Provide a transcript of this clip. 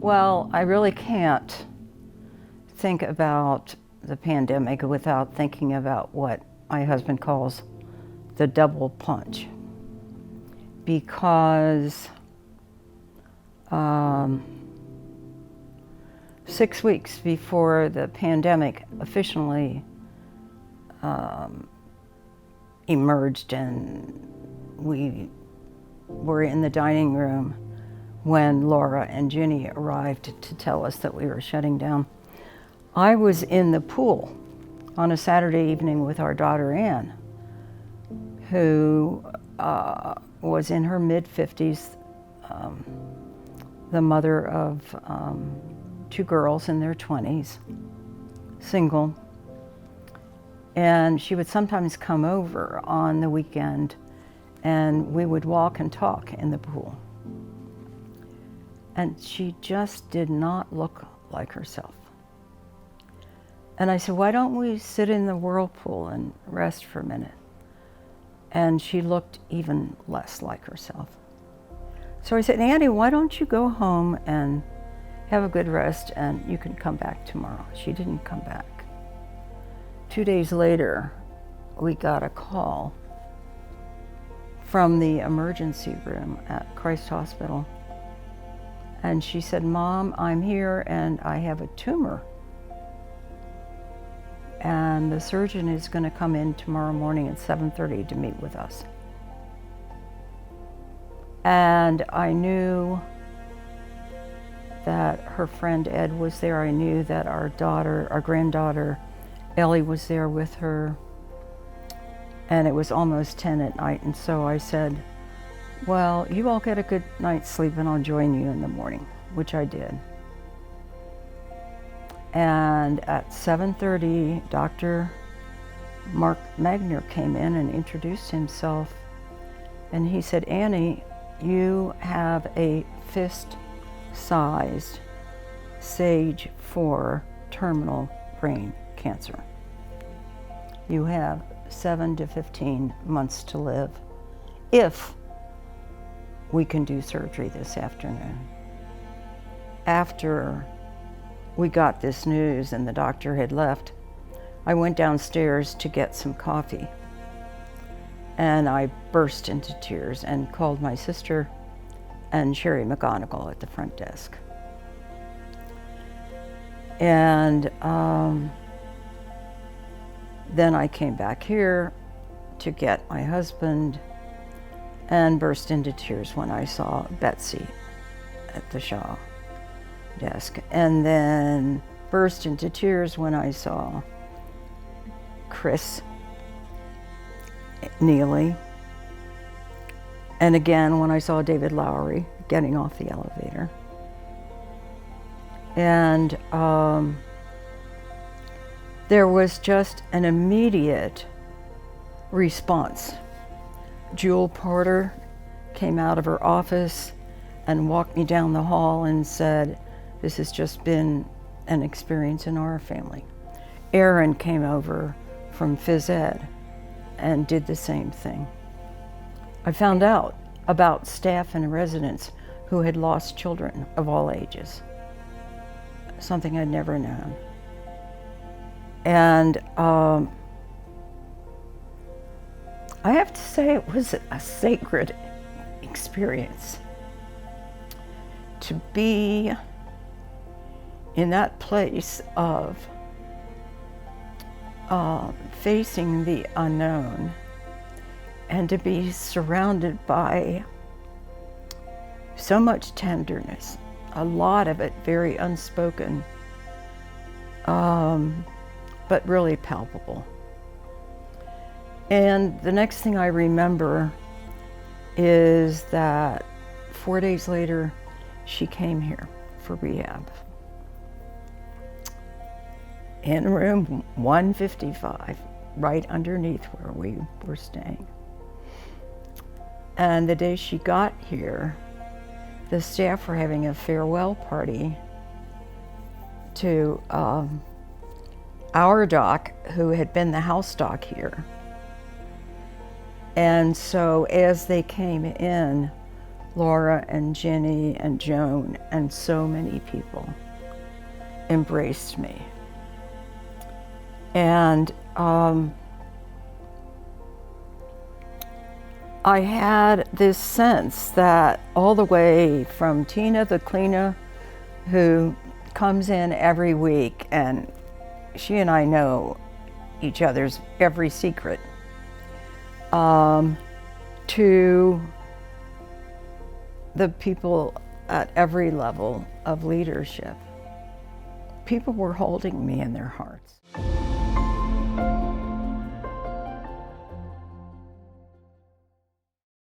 Well, I really can't think about the pandemic without thinking about what my husband calls the double punch. Because 6 weeks before the pandemic officially emerged and we were in the dining room when Laura and Ginny arrived to tell us that we were shutting down, I was in the pool on a Saturday evening with our daughter Anne, who was in her mid-50s, the mother of 2 girls in their 20s, single. And she would sometimes come over on the weekend and we would walk and talk in the pool. And she just did not look like herself. And I said, why don't we sit in the whirlpool and rest for a minute? And she looked even less like herself. So I said, Annie, why don't you go home and have a good rest and you can come back tomorrow. She didn't come back. 2 days later, we got a call from the emergency room at Christ Hospital. And she said, Mom, I'm here and I have a tumor. And the surgeon is going to come in tomorrow morning at 7:30 to meet with us. And I knew that her friend Ed was there. I knew that our granddaughter, Ellie, was there with her. And it was almost 10 at night. And so I said, well, you all get a good night's sleep and I'll join you in the morning, which I did. And at 7:30, Dr. Mark Magner came in and introduced himself. And he said, Annie, you have a fist-sized stage 4 terminal brain cancer. You have 7 to 15 months to live if we can do surgery this afternoon. After we got this news and the doctor had left, I went downstairs to get some coffee. And I burst into tears and called my sister and Sherry McGonigal at the front desk. And then I came back here to get my husband and burst into tears when I saw Betsy at the Shaw desk. And then burst into tears when I saw Chris Neely. And again when I saw David Lowery getting off the elevator. And there was just an immediate response. Jewel Porter came out of her office and walked me down the hall and said, this has just been an experience in our family. Aaron came over from phys ed and did the same thing. I found out about staff and residents who had lost children of all ages, something I'd never known. And I have to say it was a sacred experience to be in that place of facing the unknown and to be surrounded by so much tenderness, a lot of it very unspoken, but really palpable. And the next thing I remember is that 4 days later, she came here for rehab in room 155, right underneath where we were staying. And the day she got here, the staff were having a farewell party to our doc, who had been the house doc here. And so as they came in, Laura and Jenny and Joan and so many people embraced me. And I had this sense that all the way from Tina the cleaner, who comes in every week, and she and I know each other's every secret, to the people at every level of leadership. People were holding me in their hearts.